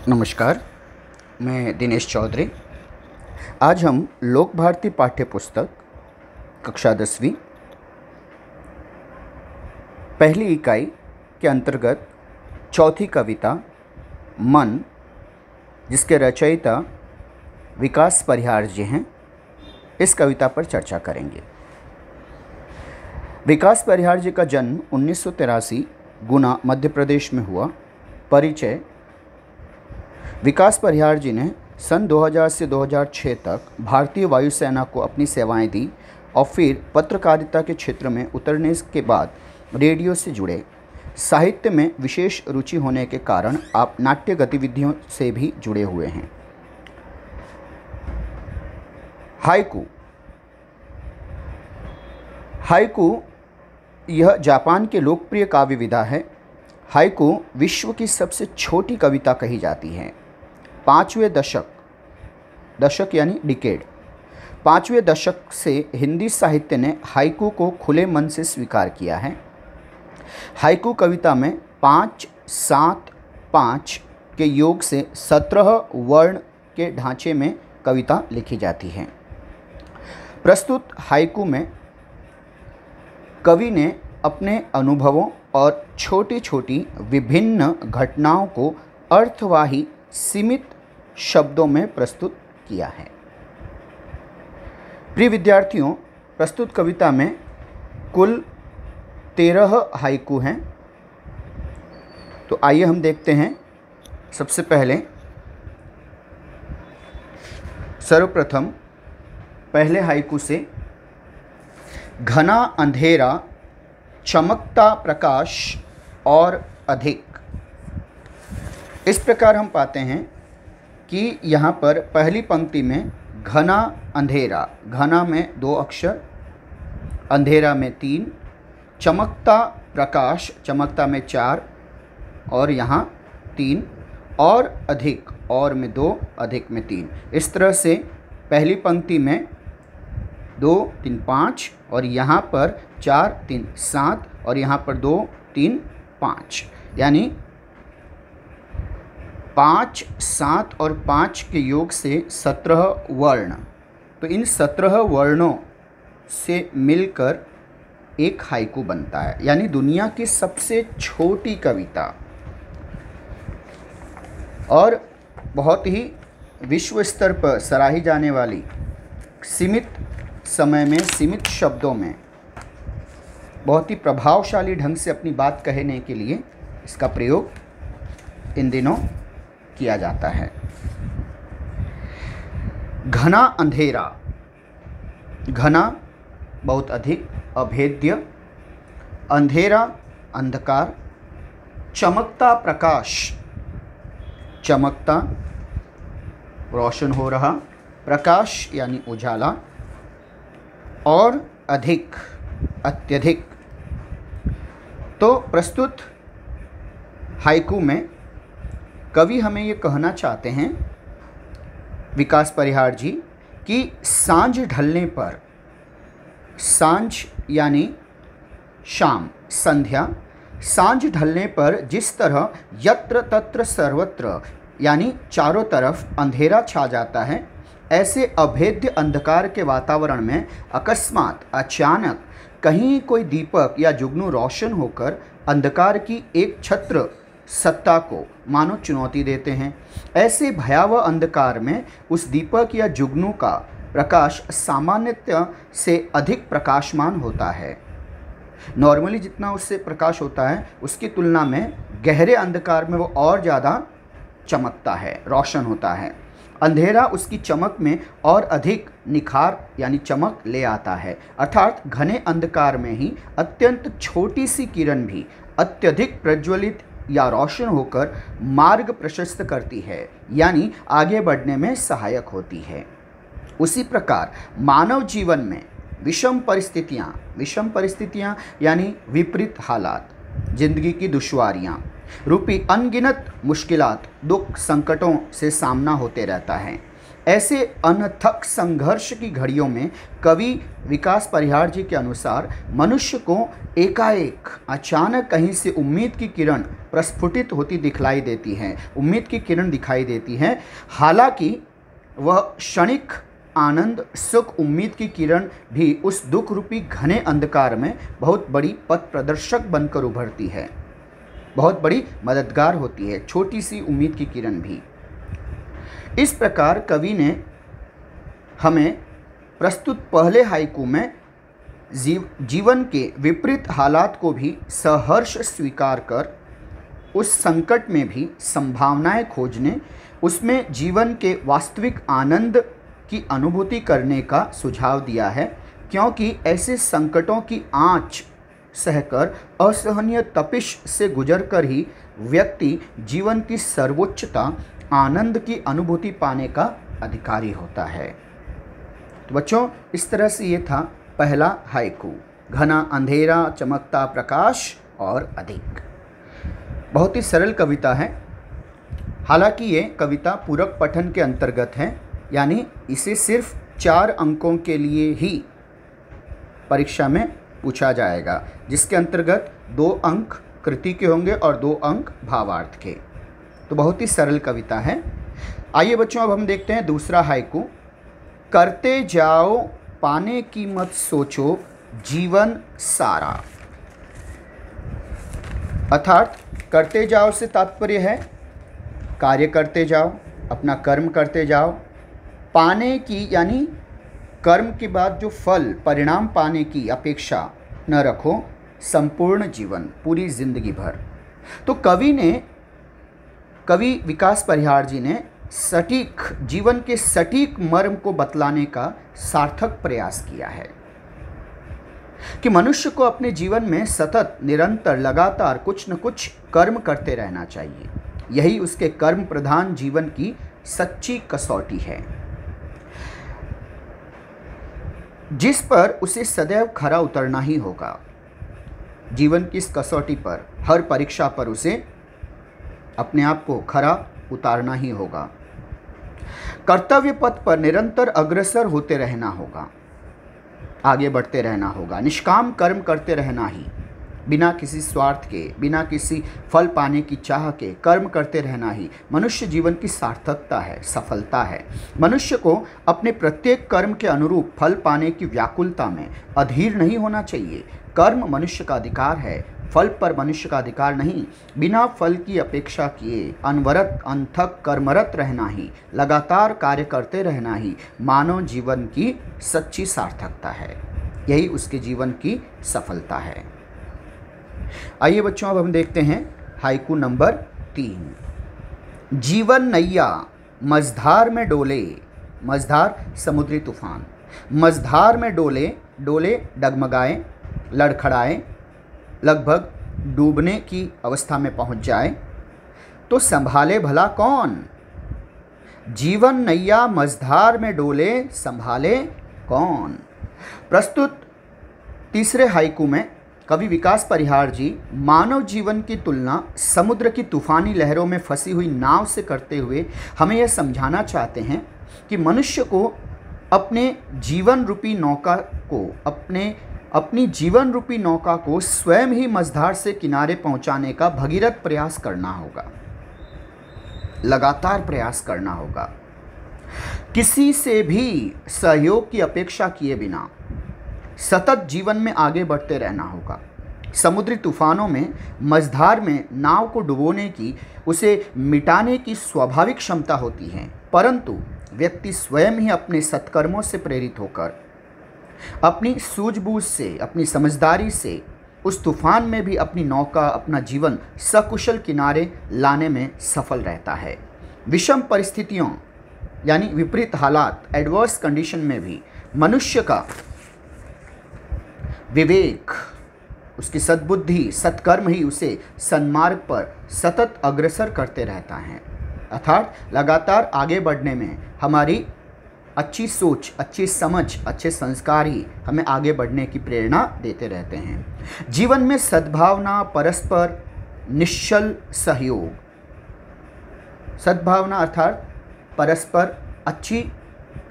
नमस्कार, मैं दिनेश चौधरी। आज हम लोक भारती पाठ्य पुस्तक कक्षा 10वीं पहली इकाई के अंतर्गत चौथी कविता मन, जिसके रचयिता विकास परिहार जी हैं, इस कविता पर चर्चा करेंगे। विकास परिहार जी का जन्म 1983 गुना मध्य प्रदेश में हुआ। परिचय: विकास परिहार जी ने सन 2000 से 2006 तक भारतीय वायुसेना को अपनी सेवाएं दी और फिर पत्रकारिता के क्षेत्र में उतरने के बाद रेडियो से जुड़े। साहित्य में विशेष रुचि होने के कारण आप नाट्य गतिविधियों से भी जुड़े हुए हैं। हाइकू। हाइकू यह जापान के लोकप्रिय काव्य विधा है। हाइकू विश्व की सबसे छोटी कविता कही जाती है। पाँचवें दशक यानी डिकेड, पाँचवें दशक से हिंदी साहित्य ने हाइकू को खुले मन से स्वीकार किया है। हाइकू कविता में 5-7-5 के योग से 17 वर्ण के ढांचे में कविता लिखी जाती है। प्रस्तुत हाइकू में कवि ने अपने अनुभवों और छोटी छोटी विभिन्न घटनाओं को अर्थवाही सीमित शब्दों में प्रस्तुत किया है। प्रिय विद्यार्थियों, प्रस्तुत कविता में कुल 13 हाइकू हैं। तो आइए हम देखते हैं। सबसे पहले सर्वप्रथम पहले हाइकू से, घना अंधेरा, चमकता प्रकाश और अधिक। इस प्रकार हम पाते हैं कि यहाँ पर पहली पंक्ति में घना अंधेरा, घना में 2 अक्षर, अंधेरा में 3, चमकता प्रकाश, चमकता में 4 और यहाँ 3, और अधिक, और में 2, अधिक में 3। इस तरह से पहली पंक्ति में 2, 3, 5 और यहाँ पर 4, 3, 7 और यहाँ पर 2, 3, 5, यानी 5, 7 और 5 के योग से 17 वर्ण। तो इन 17 वर्णों से मिलकर एक हाइकू बनता है, यानी दुनिया की सबसे छोटी कविता और बहुत ही विश्व स्तर पर सराही जाने वाली, सीमित समय में सीमित शब्दों में बहुत ही प्रभावशाली ढंग से अपनी बात कहने के लिए इसका प्रयोग इन दिनों किया जाता है। घना अंधेरा, घना बहुत अधिक, अभेद्य, अंधेरा अंधकार, चमकता प्रकाश, चमकता रोशन हो रहा, प्रकाश यानी उजाला, और अधिक अत्यधिक। तो प्रस्तुत हाइकू में कवि हमें ये कहना चाहते हैं, विकास परिहार जी, कि सांझ ढलने पर, सांझ यानी शाम, संध्या, सांझ ढलने पर जिस तरह यत्र तत्र सर्वत्र यानी चारों तरफ अंधेरा छा जाता है, ऐसे अभेद्य अंधकार के वातावरण में अकस्मात अचानक कहीं कोई दीपक या जुगनू रोशन होकर अंधकार की एक छत्र सत्ता को मानो चुनौती देते हैं। ऐसे भयावह अंधकार में उस दीपक या जुगनू का प्रकाश सामान्यतः से अधिक प्रकाशमान होता है। नॉर्मली जितना उससे प्रकाश होता है उसकी तुलना में गहरे अंधकार में वो और ज़्यादा चमकता है, रोशन होता है। अंधेरा उसकी चमक में और अधिक निखार यानी चमक ले आता है। अर्थात घने अंधकार में ही अत्यंत छोटी सी किरण भी अत्यधिक प्रज्वलित या रोशन होकर मार्ग प्रशस्त करती है, यानी आगे बढ़ने में सहायक होती है। उसी प्रकार मानव जीवन में विषम परिस्थितियाँ यानी विपरीत हालात, जिंदगी की दुश्वारियाँ रूपी अनगिनत मुश्किलात, दुख, संकटों से सामना होते रहता है। ऐसे अनथक संघर्ष की घड़ियों में कवि विकास परिहार जी के अनुसार मनुष्य को एकाएक अचानक कहीं से उम्मीद की किरण प्रस्फुटित होती दिखलाई देती हैं, उम्मीद की किरण दिखाई देती हैं। हालांकि वह क्षणिक आनंद, सुख, उम्मीद की किरण भी उस दुख रूपी घने अंधकार में बहुत बड़ी पथ प्रदर्शक बनकर उभरती है, बहुत बड़ी मददगार होती है, छोटी सी उम्मीद की किरण भी। इस प्रकार कवि ने हमें प्रस्तुत पहले हाइकू में जीवन के विपरीत हालात को भी सहर्ष स्वीकार कर उस संकट में भी संभावनाएं खोजने, उसमें जीवन के वास्तविक आनंद की अनुभूति करने का सुझाव दिया है, क्योंकि ऐसे संकटों की आंच सहकर असहनीय तपिश से गुजरकर ही व्यक्ति जीवन की सर्वोच्चता, आनंद की अनुभूति पाने का अधिकारी होता है। तो बच्चों, इस तरह से ये था पहला हाइकू, घना अंधेरा चमकता प्रकाश और अधिक। बहुत ही सरल कविता है। हालांकि ये कविता पूरक पठन के अंतर्गत है, यानी इसे सिर्फ 4 अंकों के लिए ही परीक्षा में पूछा जाएगा, जिसके अंतर्गत 2 अंक कृति के होंगे और 2 अंक भावार्थ के। तो बहुत ही सरल कविता है। आइए बच्चों, अब हम देखते हैं दूसरा हाइकू। करते जाओ पाने की मत सोचो जीवन सारा। अर्थात करते जाओ से तात्पर्य है कार्य करते जाओ, अपना कर्म करते जाओ। पाने की यानी कर्म के बाद जो फल परिणाम पाने की अपेक्षा न रखो संपूर्ण जीवन, पूरी जिंदगी भर। तो कवि विकास परिहार जी ने सटीक जीवन के सटीक मर्म को बतलाने का सार्थक प्रयास किया है कि मनुष्य को अपने जीवन में सतत, निरंतर, लगातार कुछ न कुछ कर्म करते रहना चाहिए। यही उसके कर्म प्रधान जीवन की सच्ची कसौटी है, जिस पर उसे सदैव खरा उतरना ही होगा। जीवन की इस कसौटी पर, हर परीक्षा पर उसे अपने आप को खरा उतारना ही होगा। कर्तव्य पथ पर निरंतर अग्रसर होते रहना होगा, आगे बढ़ते रहना होगा, निष्काम कर्म करते रहना ही, बिना किसी स्वार्थ के, बिना किसी फल पाने की चाह के कर्म करते रहना ही मनुष्य जीवन की सार्थकता है, सफलता है। मनुष्य को अपने प्रत्येक कर्म के अनुरूप फल पाने की व्याकुलता में अधीर नहीं होना चाहिए। कर्म मनुष्य का अधिकार है, फल पर मनुष्य का अधिकार नहीं। बिना फल की अपेक्षा किए अनवरत, अनथक कर्मरत रहना ही, लगातार कार्य करते रहना ही मानव जीवन की सच्ची सार्थकता है। यही उसके जीवन की सफलता है। आइए बच्चों, अब हम देखते हैं हाइकू नंबर 3। जीवन नैया मझधार में डोले, मझधार समुद्री तूफान, मझधार में डोले, डोले डगमगाए, लड़खड़ाए, लगभग डूबने की अवस्था में पहुंच जाए तो संभाले भला कौन। जीवन नैया मझधार में डोले, संभाले कौन। प्रस्तुत तीसरे हाइकू में कवि विकास परिहार जी मानव जीवन की तुलना समुद्र की तूफानी लहरों में फंसी हुई नाव से करते हुए हमें यह समझाना चाहते हैं कि मनुष्य को अपने जीवन रूपी नौका को अपनी जीवन रूपी नौका को स्वयं ही मझधार से किनारे पहुंचाने का भगीरथ प्रयास करना होगा, लगातार प्रयास करना होगा। किसी से भी सहयोग की अपेक्षा किए बिना सतत जीवन में आगे बढ़ते रहना होगा। समुद्री तूफानों में, मझधार में नाव को डुबोने की, उसे मिटाने की स्वाभाविक क्षमता होती है, परंतु व्यक्ति स्वयं ही अपने सत्कर्मों से प्रेरित होकर, अपनी सूझबूझ से, अपनी समझदारी से उस तूफान में भी अपनी नौका, अपना जीवन सकुशल किनारे लाने में सफल रहता है। विषम परिस्थितियों यानी विपरीत हालात, एडवर्स कंडीशन में भी मनुष्य का विवेक, उसकी सद्बुद्धि, सत्कर्म ही उसे सन्मार्ग पर सतत अग्रसर करते रहता है। अर्थात लगातार आगे बढ़ने में हमारी अच्छी सोच, अच्छी समझ, अच्छे संस्कार ही हमें आगे बढ़ने की प्रेरणा देते रहते हैं। जीवन में सद्भावना, परस्पर निश्चल सहयोग, सद्भावना अर्थात परस्पर अच्छी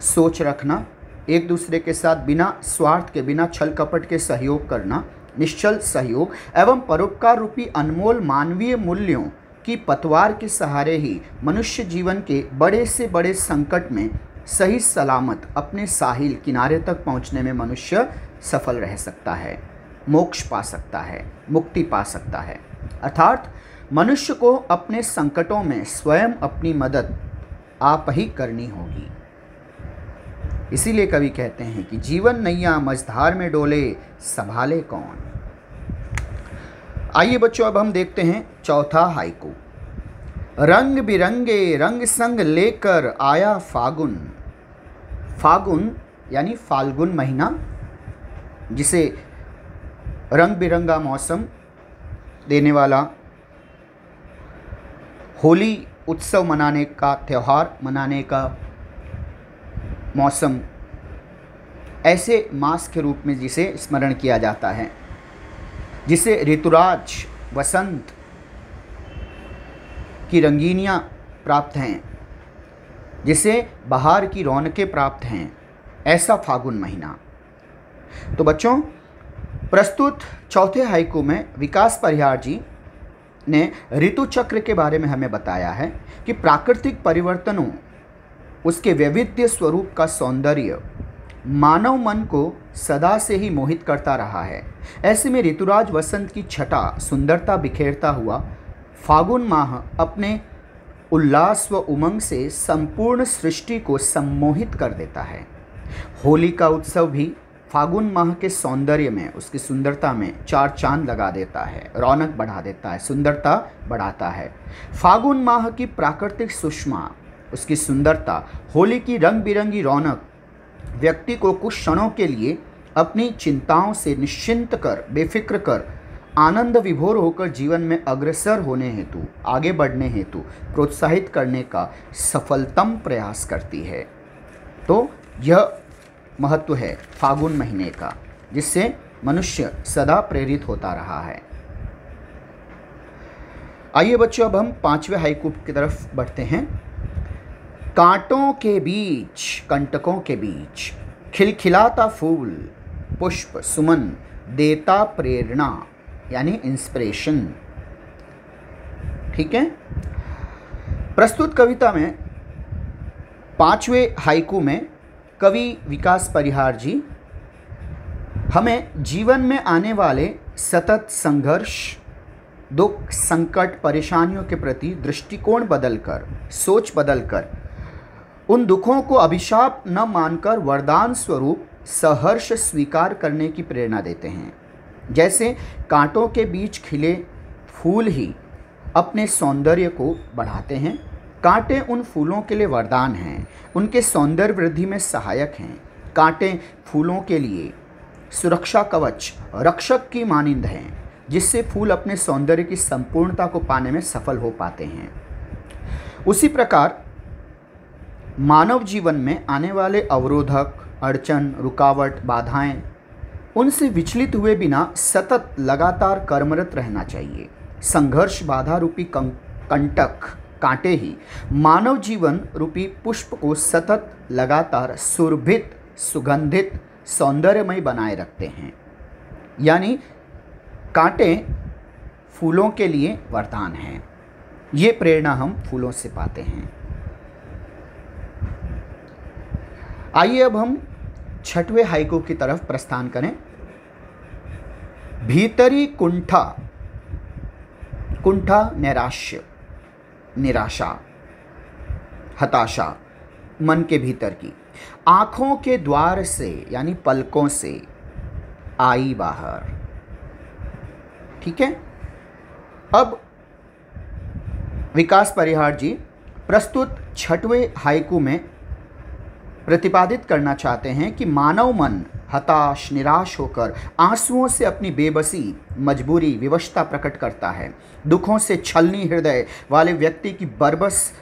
सोच रखना, एक दूसरे के साथ बिना स्वार्थ के, बिना छल कपट के सहयोग करना, निश्चल सहयोग एवं परोपकार रूपी अनमोल मानवीय मूल्यों की पतवार के सहारे ही मनुष्य जीवन के बड़े से बड़े संकट में सही सलामत अपने साहिल किनारे तक पहुंचने में मनुष्य सफल रह सकता है, मोक्ष पा सकता है, मुक्ति पा सकता है। अर्थात मनुष्य को अपने संकटों में स्वयं अपनी मदद आप ही करनी होगी। इसीलिए कवि कहते हैं कि जीवन नैया मझधार में डोले, संभाले कौन। आइए बच्चों, अब हम देखते हैं चौथा हाइकू। रंग बिरंगे रंग संग लेकर आया फागुन। फागुन यानी फाल्गुन महीना, जिसे रंग बिरंगा मौसम देने वाला, होली उत्सव मनाने का, त्यौहार मनाने का मौसम, ऐसे मास के रूप में जिसे स्मरण किया जाता है, जिसे ऋतुराज वसंत की रंगीनियाँ प्राप्त हैं, जिसे बहार की रौनकें प्राप्त हैं, ऐसा फागुन महीना। तो बच्चों, प्रस्तुत चौथे हाइकू में विकास परिहार जी ने ऋतु चक्र के बारे में हमें बताया है कि प्राकृतिक परिवर्तनों, उसके वैविध्य स्वरूप का सौंदर्य मानव मन को सदा से ही मोहित करता रहा है। ऐसे में ऋतुराज वसंत की छटा सुंदरता बिखेरता हुआ फागुन माह अपने उल्लास व उमंग से संपूर्ण सृष्टि को सम्मोहित कर देता है। होली का उत्सव भी फागुन माह के सौंदर्य में, उसकी सुंदरता में चार चांद लगा देता है, रौनक बढ़ा देता है, सुंदरता बढ़ाता है। फागुन माह की प्राकृतिक सुषमा, उसकी सुंदरता, होली की रंग बिरंगी रौनक व्यक्ति को कुछ क्षणों के लिए अपनी चिंताओं से निश्चिंत कर, बेफिक्र कर, आनंद विभोर होकर जीवन में अग्रसर होने हेतु, आगे बढ़ने हेतु प्रोत्साहित करने का सफलतम प्रयास करती है। तो यह महत्व है फागुन महीने का, जिससे मनुष्य सदा प्रेरित होता रहा है। आइए बच्चों, अब हम पांचवें हाइकू की तरफ बढ़ते हैं। कांटों के बीच, कंटकों के बीच खिलखिलाता फूल, पुष्प सुमन देता प्रेरणा, यानी इंस्पिरेशन। ठीक है। प्रस्तुत कविता में पांचवें हाइकू में कवि विकास परिहार जी हमें जीवन में आने वाले सतत संघर्ष, दुख, संकट, परेशानियों के प्रति दृष्टिकोण बदलकर, सोच बदलकर, उन दुखों को अभिशाप न मानकर वरदान स्वरूप सहर्ष स्वीकार करने की प्रेरणा देते हैं। जैसे कांटों के बीच खिले फूल ही अपने सौंदर्य को बढ़ाते हैं। कांटे उन फूलों के लिए वरदान हैं, उनके सौंदर्य वृद्धि में सहायक हैं। कांटे फूलों के लिए सुरक्षा कवच, रक्षक की मानिंद हैं, जिससे फूल अपने सौंदर्य की संपूर्णता को पाने में सफल हो पाते हैं। उसी प्रकार मानव जीवन में आने वाले अवरोधक, अड़चन, रुकावट, बाधाएं, उनसे विचलित हुए बिना सतत लगातार कर्मरत रहना चाहिए। संघर्ष बाधा रूपी कंटक, कांटे ही मानव जीवन रूपी पुष्प को सतत लगातार सुरभित, सुगंधित, सौंदर्यमय बनाए रखते हैं। यानी कांटे फूलों के लिए वरदान हैं। ये प्रेरणा हम फूलों से पाते हैं। आइए अब हम छठवें हाइकू की तरफ प्रस्थान करें। भीतरी कुंठा, कुंठा नैराश्य, निराशा, हताशा, मन के भीतर की, आंखों के द्वार से यानी पलकों से आई बाहर। ठीक है। अब विकास परिहार जी प्रस्तुत छठवें हाइकू में प्रतिपादित करना चाहते हैं कि मानव मन हताश, निराश होकर आंसुओं से अपनी बेबसी, मजबूरी, विवशता प्रकट करता है। दुखों से छलनी हृदय वाले व्यक्ति की बरबस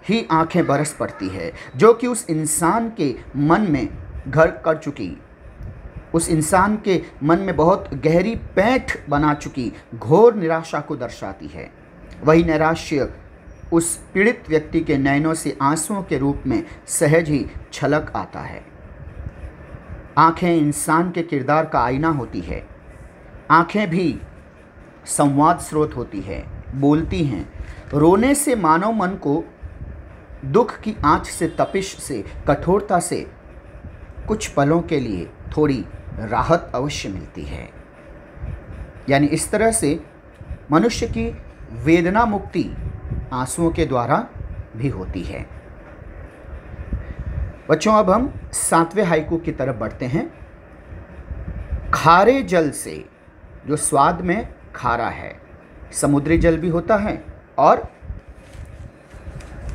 ही आंखें बरस पड़ती है, जो कि उस इंसान के मन में घर कर चुकी, उस इंसान के मन में बहुत गहरी पैठ बना चुकी घोर निराशा को दर्शाती है। वही नैराश्य उस पीड़ित व्यक्ति के नयनों से आंसुओं के रूप में सहज ही छलक आता है। आंखें इंसान के किरदार का आईना होती है। आंखें भी संवाद स्रोत होती है, बोलती हैं। रोने से मानव मन को दुख की आंच से, तपिश से, कठोरता से कुछ पलों के लिए थोड़ी राहत अवश्य मिलती है। यानी इस तरह से मनुष्य की वेदना मुक्ति आंसुओं के द्वारा भी होती है। बच्चों, अब हम 7वें हाइकू की तरफ बढ़ते हैं। खारे जल से, जो स्वाद में खारा है, समुद्री जल भी होता है और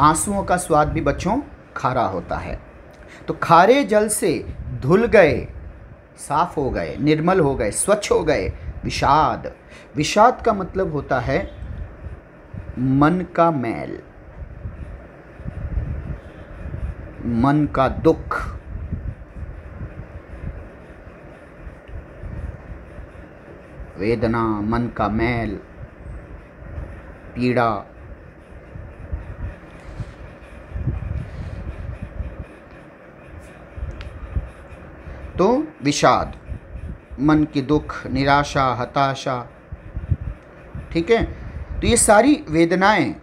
आंसुओं का स्वाद भी बच्चों खारा होता है। तो खारे जल से धुल गए, साफ हो गए, निर्मल हो गए, स्वच्छ हो गए विषाद। विषाद का मतलब होता है मन का मैल, मन का दुख, वेदना, मन का मैल, पीड़ा। तो विषाद, मन की दुख, निराशा, हताशा, ठीक है। तो ये सारी वेदनाएं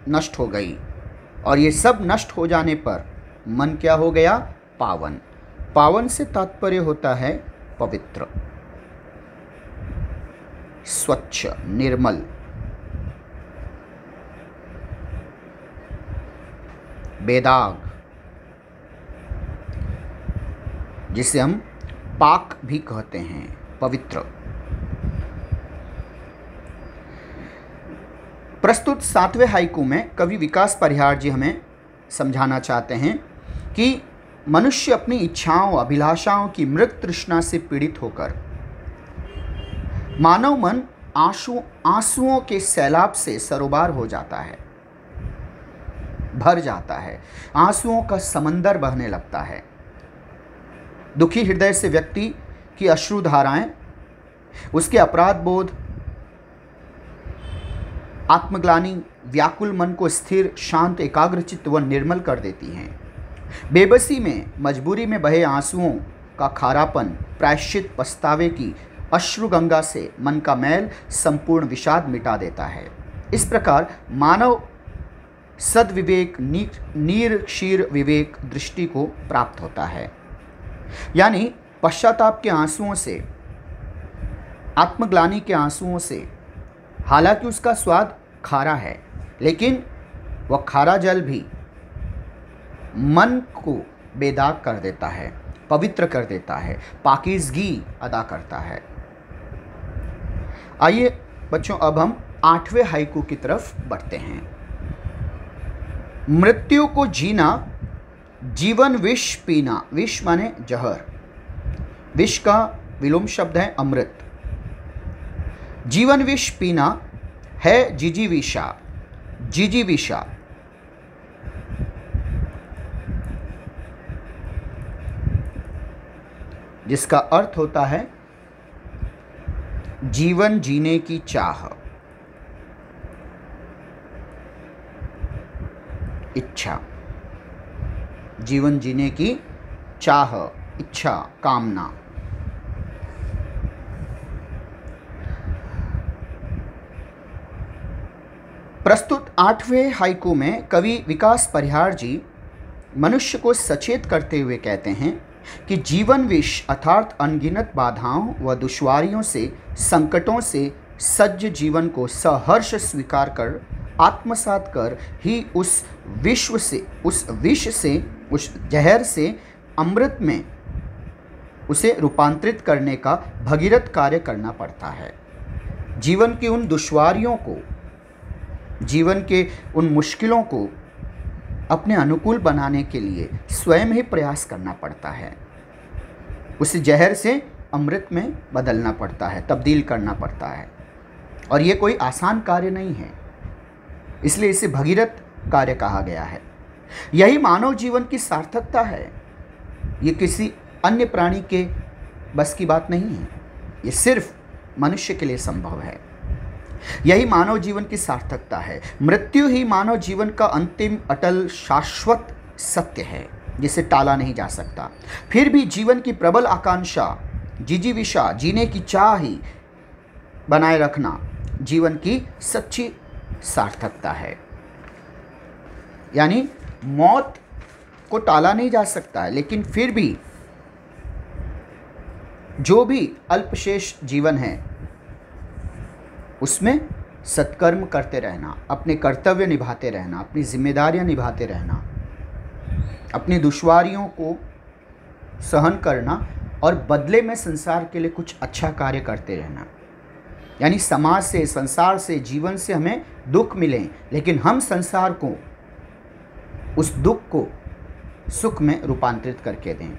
नष्ट हो गई और ये सब नष्ट हो जाने पर मन क्या हो गया? पावन। पावन से तात्पर्य होता है पवित्र, स्वच्छ, निर्मल। बेदाग, जिसे हम पाक भी कहते हैं, पवित्र। प्रस्तुत 7वें हाइकू में कवि विकास परिहार जी हमें समझाना चाहते हैं कि मनुष्य अपनी इच्छाओं, अभिलाषाओं की मृत तृष्णा से पीड़ित होकर मानव मन आंसुओं के सैलाब से सरोबार हो जाता है, भर जाता है, आंसुओं का समंदर बहने लगता है। दुखी हृदय से व्यक्ति की अश्रुधाराएं उसके अपराध बोध, आत्मग्लानि, व्याकुल मन को स्थिर, शांत, एकाग्रचित्त व निर्मल कर देती हैं। बेबसी में, मजबूरी में बहे आंसुओं का खारापन प्रायश्चित पछतावे की अश्रुगंगा से मन का मैल, संपूर्ण विषाद मिटा देता है। इस प्रकार मानव सद्विवेक, नीर-क्षीर विवेक दृष्टि को प्राप्त होता है। यानी पश्चाताप के आंसुओं से, आत्मग्लानि के आंसुओं से, हालांकि उसका स्वाद खारा है, लेकिन वह खारा जल भी मन को बेदाग कर देता है, पवित्र कर देता है, पाकीज़गी अदा करता है। आइए बच्चों, अब हम 8वें हाइकू की तरफ बढ़ते हैं। मृत्यु को जीना, जीवन विष पीना। विष माने जहर, विष का विलोम शब्द है अमृत। जीवन विष पीना है जिजीविषा, जिजीविषा। जिसका अर्थ होता है जीवन जीने की चाह, इच्छा। जीवन जीने की चाह, इच्छा, कामना। प्रस्तुत 8वें हाइकू में कवि विकास परिहार जी मनुष्य को सचेत करते हुए कहते हैं कि जीवन विष अर्थात अनगिनत बाधाओं व दुश्वारियों से, संकटों से सज्ज जीवन को सहर्ष स्वीकार कर, आत्मसात कर ही उस विष से, उस जहर से अमृत में उसे रूपांतरित करने का भगीरथ कार्य करना पड़ता है। जीवन की उन दुश्वारियों को, जीवन के उन मुश्किलों को अपने अनुकूल बनाने के लिए स्वयं ही प्रयास करना पड़ता है। उस जहर से अमृत में बदलना पड़ता है, तब्दील करना पड़ता है। और ये कोई आसान कार्य नहीं है, इसलिए इसे भगीरथ कार्य कहा गया है। यही मानव जीवन की सार्थकता है। ये किसी अन्य प्राणी के बस की बात नहीं है, ये सिर्फ मनुष्य के लिए संभव है। यही मानव जीवन की सार्थकता है। मृत्यु ही मानव जीवन का अंतिम अटल शाश्वत सत्य है जिसे टाला नहीं जा सकता। फिर भी जीवन की प्रबल आकांक्षा, जिजीविषा, जीने की चाह ही बनाए रखना जीवन की सच्ची सार्थकता है। यानी मौत को टाला नहीं जा सकता है, लेकिन फिर भी जो भी अल्पशेष जीवन है उसमें सत्कर्म करते रहना, अपने कर्तव्य निभाते रहना, अपनी जिम्मेदारियां निभाते रहना, अपनी दुश्वारियों को सहन करना और बदले में संसार के लिए कुछ अच्छा कार्य करते रहना। यानी समाज से, संसार से, जीवन से हमें दुख मिले, लेकिन हम संसार को, उस दुख को सुख में रूपांतरित करके दें।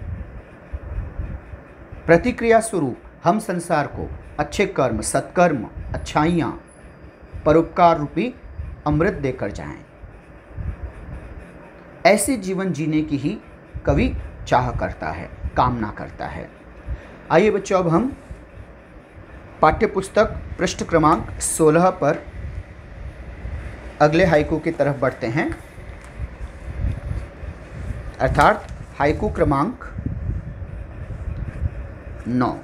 प्रतिक्रिया स्वरूप हम संसार को अच्छे कर्म, सत्कर्म, अच्छाइयाँ, परोपकार रूपी अमृत देकर जाएं। ऐसे जीवन जीने की ही कवि चाह करता है, कामना करता है। आइए बच्चों, अब हम पाठ्यपुस्तक पृष्ठ क्रमांक 16 पर अगले हाइकू की तरफ बढ़ते हैं, अर्थात हाइकू क्रमांक 9।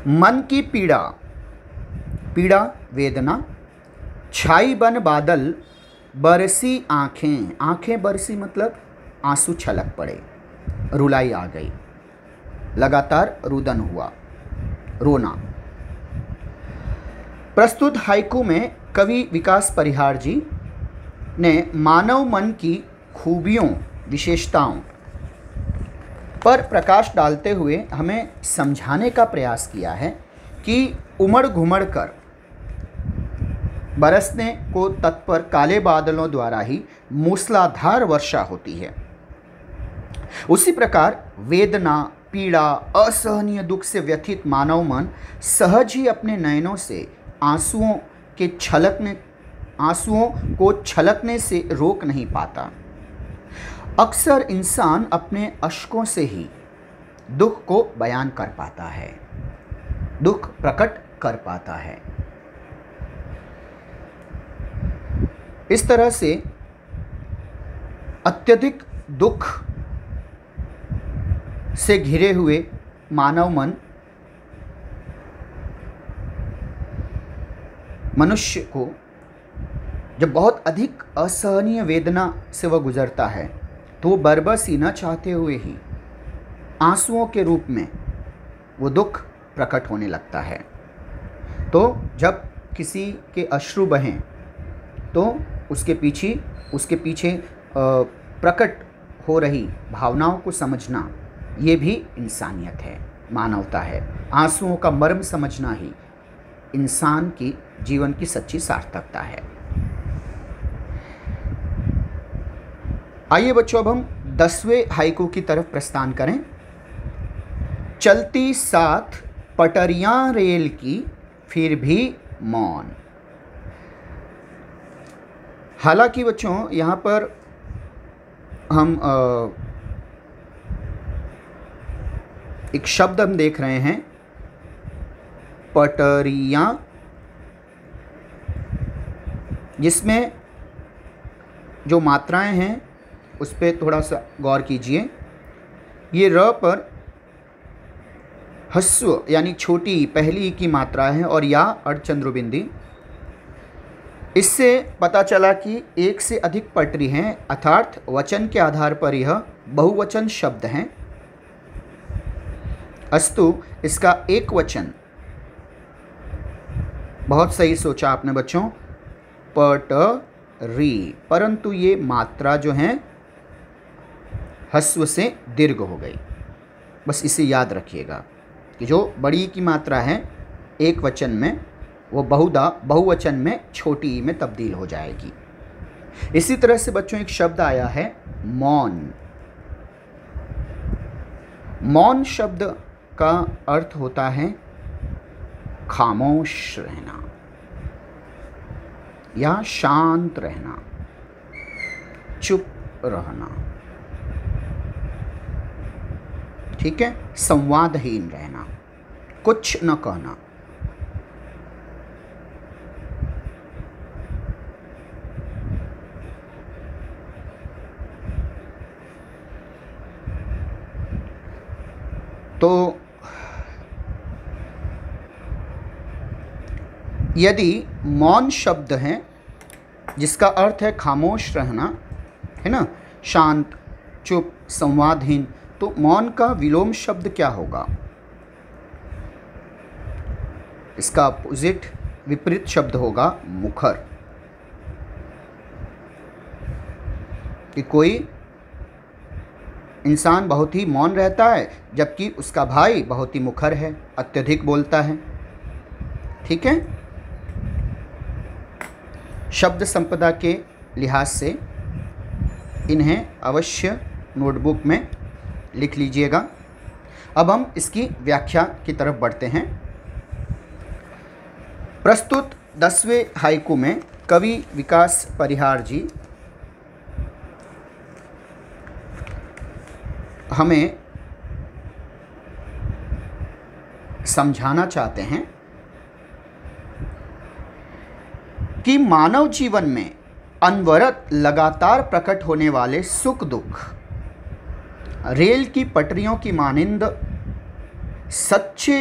मन की पीड़ा, पीड़ा वेदना, छाई बन बादल, बरसी आंखें, आंखें बरसी मतलब आंसू छलक पड़े, रुलाई आ गई, लगातार रुदन हुआ, रोना। प्रस्तुत हाइकू में कवि विकास परिहार जी ने मानव मन की खूबियों, विशेषताओं पर प्रकाश डालते हुए हमें समझाने का प्रयास किया है कि उमड़ घुमड़ कर बरसने को तत्पर काले बादलों द्वारा ही मूसलाधार वर्षा होती है। उसी प्रकार वेदना, पीड़ा, असहनीय दुख से व्यथित मानव मन सहज ही अपने नयनों से आंसुओं को छलकने से रोक नहीं पाता। अक्सर इंसान अपने अश्कों से ही दुख को बयान कर पाता है, दुख प्रकट कर पाता है। इस तरह से अत्यधिक दुख से घिरे हुए मानव मन मनुष्य को जब बहुत अधिक असहनीय वेदना से वह गुजरता है तो वो बरबस ही न चाहते हुए ही आंसुओं के रूप में वो दुख प्रकट होने लगता है। तो जब किसी के अश्रु बहें तो उसके पीछे प्रकट हो रही भावनाओं को समझना, ये भी इंसानियत है, मानवता है। आंसुओं का मर्म समझना ही इंसान की जीवन की सच्ची सार्थकता है। आइए बच्चों, अब हम 10वें हाइकू की तरफ प्रस्थान करें। चलती साथ पटरियां रेल की, फिर भी मौन। हालांकि बच्चों यहाँ पर हम एक शब्द हम देख रहे हैं, पटरियां, जिसमें जो मात्राएं हैं उस पर थोड़ा सा गौर कीजिए। ये र पर हस्व यानी छोटी पहली की मात्रा है और या अर्धचंद्रबिंदी। इससे पता चला कि एक से अधिक पटरी हैं, अर्थात वचन के आधार पर यह बहुवचन शब्द हैं। अस्तु इसका एक वचन, बहुत सही सोचा आपने बच्चों, पटरी, परंतु ये मात्रा जो है हस्व से दीर्घ हो गई। बस इसे याद रखिएगा कि जो बड़ी की मात्रा है एक वचन में, वो बहुवचन में छोटी में तब्दील हो जाएगी। इसी तरह से बच्चों एक शब्द आया है मौन। मौन शब्द का अर्थ होता है खामोश रहना या शांत रहना, चुप रहना। ठीक है, संवादहीन रहना, कुछ न कहना। तो यदि मौन शब्द है जिसका अर्थ है खामोश रहना, है ना, शांत, चुप, संवादहीन, तो मौन का विलोम शब्द क्या होगा? इसका अपोजिट, विपरीत शब्द होगा मुखर। कि कोई इंसान बहुत ही मौन रहता है जबकि उसका भाई बहुत ही मुखर है, अत्यधिक बोलता है। ठीक है, शब्द संपदा के लिहाज से इन्हें अवश्य नोटबुक में लिख लीजिएगा। अब हम इसकी व्याख्या की तरफ बढ़ते हैं। प्रस्तुत 10वें हाइकू में कवि विकास परिहार जी हमें समझाना चाहते हैं कि मानव जीवन में अनवरत लगातार प्रकट होने वाले सुख दुख रेल की पटरियों की मानिंद सच्चे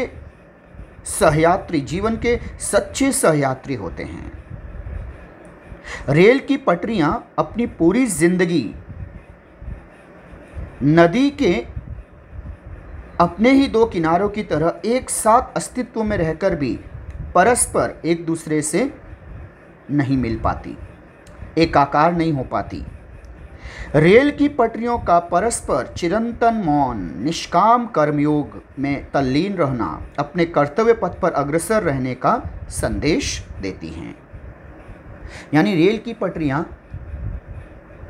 सहयात्री, जीवन के सच्चे सहयात्री होते हैं। रेल की पटरियां अपनी पूरी जिंदगी नदी के अपने ही दो किनारों की तरह एक साथ अस्तित्व में रहकर भी परस्पर एक दूसरे से नहीं मिल पाती, एकाकार नहीं हो पाती। रेल की पटरियों का परस्पर चिरंतन मौन, निष्काम कर्मयोग में तल्लीन रहना अपने कर्तव्य पथ पर अग्रसर रहने का संदेश देती हैं। यानी रेल की पटरियां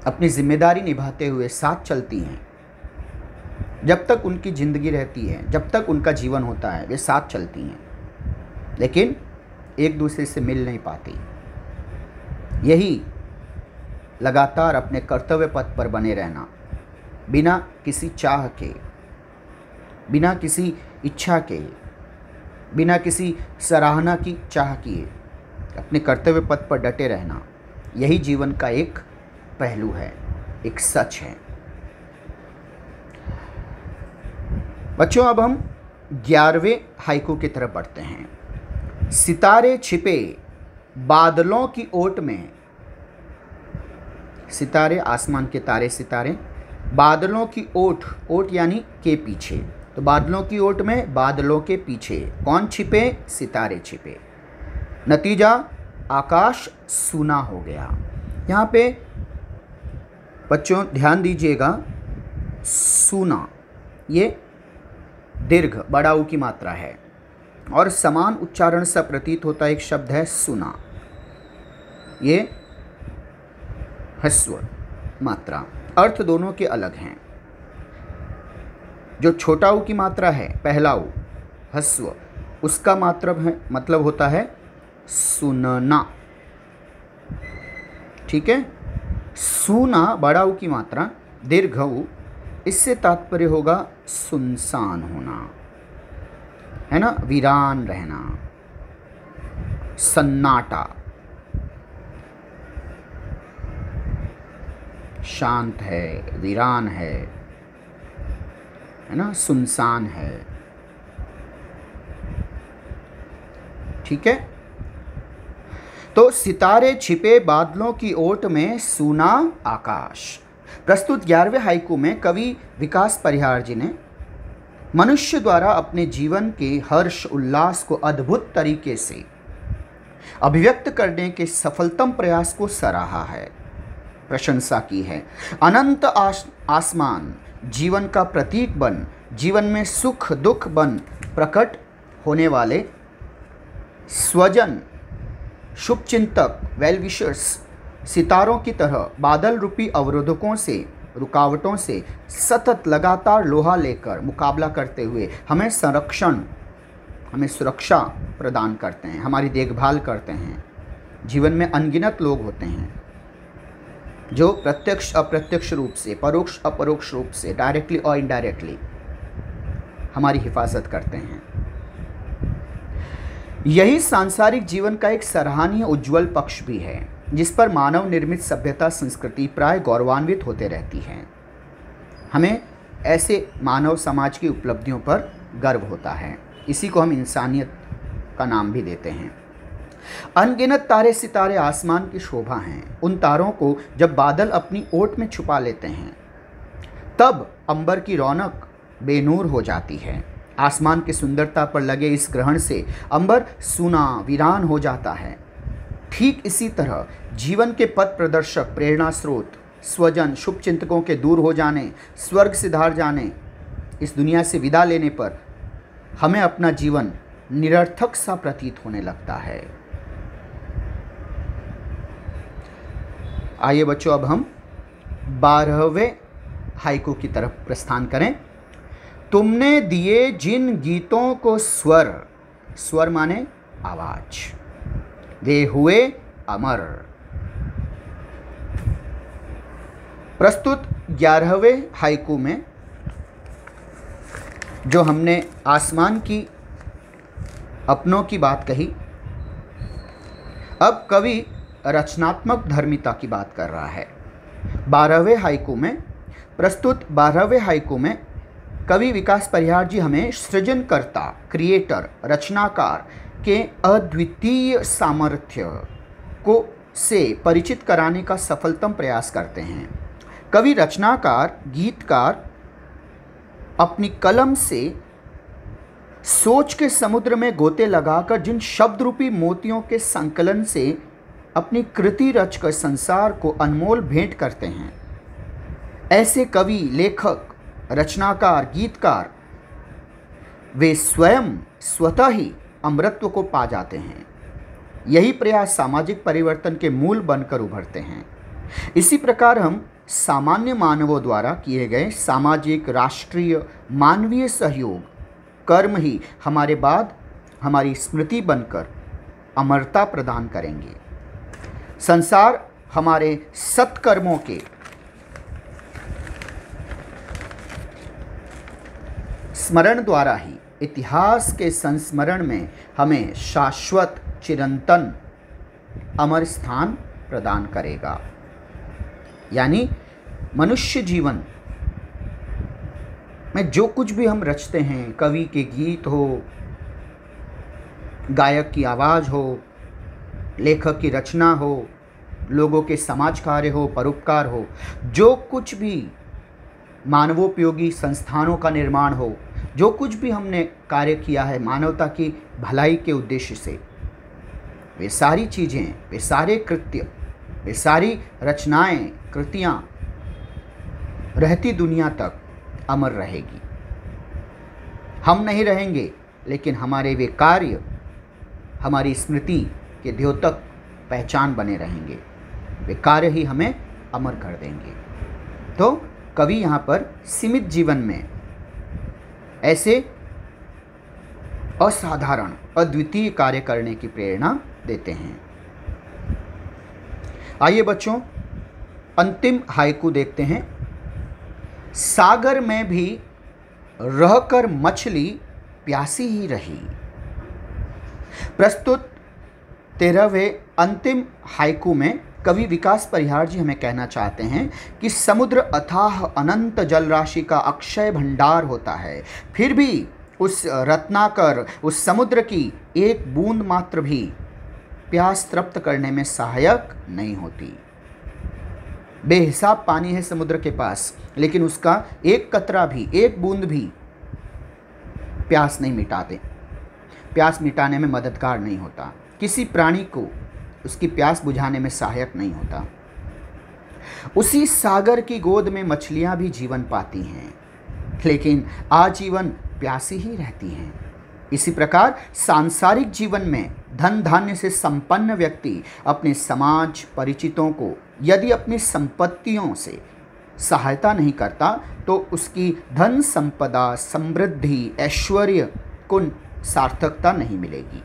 अपनी जिम्मेदारी निभाते हुए साथ चलती हैं। जब तक उनकी जिंदगी रहती है, जब तक उनका जीवन होता है, वे साथ चलती हैं, लेकिन एक दूसरे से मिल नहीं पाती। यही लगातार अपने कर्तव्य पथ पर बने रहना, बिना किसी चाह के, बिना किसी इच्छा के, बिना किसी सराहना की चाह किए अपने कर्तव्य पथ पर डटे रहना, यही जीवन का एक पहलू है, एक सच है। बच्चों, अब हम 11वें हाइकू की तरफ बढ़ते हैं। सितारे छिपे बादलों की ओट में, सितारे आसमान के तारे सितारे, बादलों की ओट, ओट यानी के पीछे, तो बादलों की ओट में बादलों के पीछे कौन छिपे? सितारे छिपे। नतीजा आकाश सूना हो गया। यहाँ पे बच्चों ध्यान दीजिएगा, सूना ये दीर्घ बड़ा ऊ की मात्रा है और समान उच्चारण सा प्रतीत होता एक शब्द है सुना, ये ह्रस्व मात्रा, अर्थ दोनों के अलग हैं। जो छोटा ऊ की मात्रा है, पहला ऊ ह्रस्व, उसका मतलब होता है सुनना। ठीक है, सूना बड़ा ऊ की मात्रा, दीर्घ ऊ, इससे तात्पर्य होगा सुनसान होना, है ना, वीरान रहना, सन्नाटा, शांत है, वीरान है ना, सुनसान है। ठीक है, तो सितारे छिपे बादलों की ओट में सूना आकाश। प्रस्तुत 11वें हाइकू में कवि विकास परिहार जी ने मनुष्य द्वारा अपने जीवन के हर्ष उल्लास को अद्भुत तरीके से अभिव्यक्त करने के सफलतम प्रयास को सराहा है, प्रशंसा की है। अनंत आसमान जीवन का प्रतीक बन, जीवन में सुख दुख बन प्रकट होने वाले स्वजन, शुभचिंतक, वेल विशर्स सितारों की तरह बादल रूपी अवरोधकों से, रुकावटों से सतत लगातार लोहा लेकर मुकाबला करते हुए हमें सुरक्षा प्रदान करते हैं, हमारी देखभाल करते हैं। जीवन में अनगिनत लोग होते हैं जो प्रत्यक्ष अप्रत्यक्ष रूप से, परोक्ष अपरोक्ष रूप से, डायरेक्टली और इनडायरेक्टली हमारी हिफाजत करते हैं। यही सांसारिक जीवन का एक सराहनीय उज्जवल पक्ष भी है, जिस पर मानव निर्मित सभ्यता संस्कृति प्राय गौरवान्वित होते रहती है। हमें ऐसे मानव समाज की उपलब्धियों पर गर्व होता है। इसी को हम इंसानियत का नाम भी देते हैं। अनगिनत तारे सितारे आसमान की शोभा हैं। उन तारों को जब बादल अपनी ओट में छुपा लेते हैं, तब अंबर की रौनक बेनूर हो जाती है। आसमान की सुंदरता पर लगे इस ग्रहण से अंबर सूना वीरान हो जाता है। ठीक इसी तरह जीवन के पथ प्रदर्शक, प्रेरणा स्रोत, स्वजन, शुभ चिंतकों के दूर हो जाने, स्वर्ग सिधार जाने, इस दुनिया से विदा लेने पर हमें अपना जीवन निरर्थक सा प्रतीत होने लगता है। आइए बच्चों, अब हम 12वें हाइकू की तरफ प्रस्थान करें। तुमने दिए जिन गीतों को स्वर, स्वर माने आवाज, वे हुए अमर। प्रस्तुत 11वें हाइकू में जो हमने आसमान की अपनों की बात कही, अब कवि रचनात्मक धर्मिता की बात कर रहा है। 12वें हाइकू में, प्रस्तुत 12वें हाइकू में कवि विकास परिहार जी हमें सृजनकर्ता, क्रिएटर, रचनाकार के अद्वितीय सामर्थ्य को से परिचित कराने का सफलतम प्रयास करते हैं। कवि रचनाकार, गीतकार अपनी कलम से सोच के समुद्र में गोते लगाकर जिन शब्द रूपी मोतियों के संकलन से अपनी कृति रचकर संसार को अनमोल भेंट करते हैं, ऐसे कवि, लेखक, रचनाकार, गीतकार वे स्वयं स्वतः ही अमरत्व को पा जाते हैं। यही प्रयास सामाजिक परिवर्तन के मूल बनकर उभरते हैं। इसी प्रकार हम सामान्य मानवों द्वारा किए गए सामाजिक, राष्ट्रीय, मानवीय सहयोग, कर्म ही हमारे बाद हमारी स्मृति बनकर अमरता प्रदान करेंगे। संसार हमारे सत्कर्मों के स्मरण द्वारा ही इतिहास के संस्मरण में हमें शाश्वत, चिरंतन, अमर स्थान प्रदान करेगा। यानी मनुष्य जीवन में जो कुछ भी हम रचते हैं, कवि के गीत हो, गायक की आवाज़ हो, लेखक की रचना हो, लोगों के समाज कार्य हो, परोपकार हो, जो कुछ भी मानवोपयोगी संस्थानों का निर्माण हो, जो कुछ भी हमने कार्य किया है मानवता की भलाई के उद्देश्य से, वे सारी चीज़ें, वे सारे कृत्य, वे सारी रचनाएं, कृतियाँ रहती दुनिया तक अमर रहेगी। हम नहीं रहेंगे, लेकिन हमारे वे कार्य हमारी स्मृति के द्योतक पहचान बने रहेंगे। वे कार्य ही हमें अमर कर देंगे। तो कवि यहाँ पर सीमित जीवन में ऐसे असाधारण, अद्वितीय कार्य करने की प्रेरणा देते हैं। आइए बच्चों, अंतिम हाइकू देखते हैं। सागर में भी रहकर मछली प्यासी ही रही। प्रस्तुत 13वें अंतिम हाइकू में कवि विकास परिहार जी हमें कहना चाहते हैं कि समुद्र अथाह अनंत जल राशि का अक्षय भंडार होता है, फिर भी उस रत्नाकर, उस समुद्र की एक बूंद मात्र भी प्यास तृप्त करने में सहायक नहीं होती। बेहिसाब पानी है समुद्र के पास, लेकिन उसका एक कतरा भी, एक बूंद भी प्यास नहीं मिटाते, प्यास मिटाने में मददगार नहीं होता। किसी प्राणी को उसकी प्यास बुझाने में सहायक नहीं होता। उसी सागर की गोद में मछलियां भी जीवन पाती हैं, लेकिन आजीवन प्यासी ही रहती हैं। इसी प्रकार सांसारिक जीवन में धन धान्य से संपन्न व्यक्ति अपने समाज परिचितों को यदि अपनी संपत्तियों से सहायता नहीं करता, तो उसकी धन संपदा, समृद्धि, ऐश्वर्य को सार्थकता नहीं मिलेगी।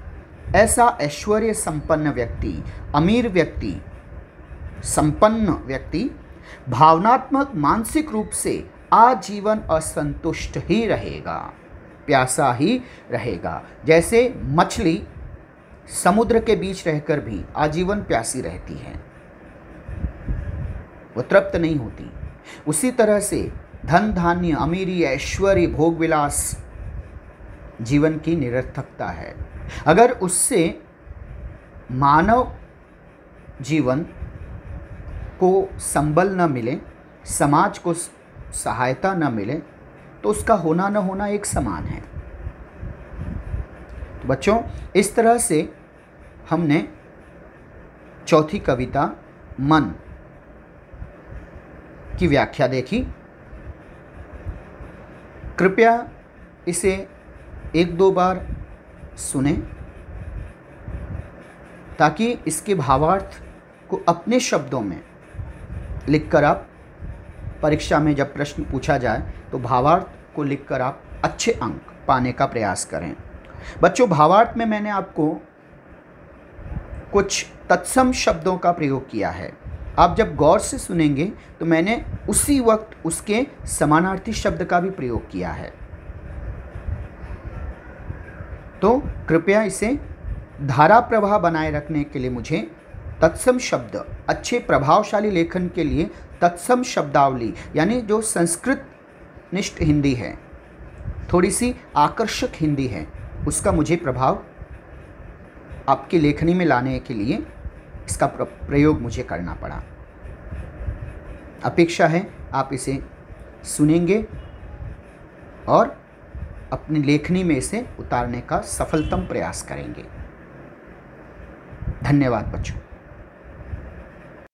ऐसा ऐश्वर्य संपन्न व्यक्ति, अमीर व्यक्ति, संपन्न व्यक्ति भावनात्मक, मानसिक रूप से आजीवन असंतुष्ट ही रहेगा। प्यासा ही रहेगा। जैसे मछली समुद्र के बीच रहकर भी आजीवन प्यासी रहती है, वो तृप्त नहीं होती। उसी तरह से धन धान्य, अमीरी, ऐश्वर्य, भोग विलास जीवन की निरर्थकता है। अगर उससे मानव जीवन को संबल न मिले, समाज को सहायता न मिले, तो उसका होना न होना एक समान है। तो बच्चों, इस तरह से हमने चौथी कविता मन की व्याख्या देखी। कृपया इसे 1-2 बार सुने ताकि इसके भावार्थ को अपने शब्दों में लिखकर आप परीक्षा में जब प्रश्न पूछा जाए तो भावार्थ को लिखकर आप अच्छे अंक पाने का प्रयास करें। बच्चों, भावार्थ में मैंने आपको कुछ तत्सम शब्दों का प्रयोग किया है। आप जब गौर से सुनेंगे तो मैंने उसी वक्त उसके समानार्थी शब्द का भी प्रयोग किया है। तो कृपया इसे धारा प्रवाह बनाए रखने के लिए मुझे तत्सम शब्द, अच्छे प्रभावशाली लेखन के लिए तत्सम शब्दावली, यानी जो संस्कृत निष्ठ हिंदी है, थोड़ी सी आकर्षक हिंदी है, उसका मुझे प्रभाव आपकी लेखनी में लाने के लिए इसका प्रयोग मुझे करना पड़ा। अपेक्षा है आप इसे सुनेंगे और अपनी लेखनी में इसे उतारने का सफलतम प्रयास करेंगे। धन्यवाद बच्चों।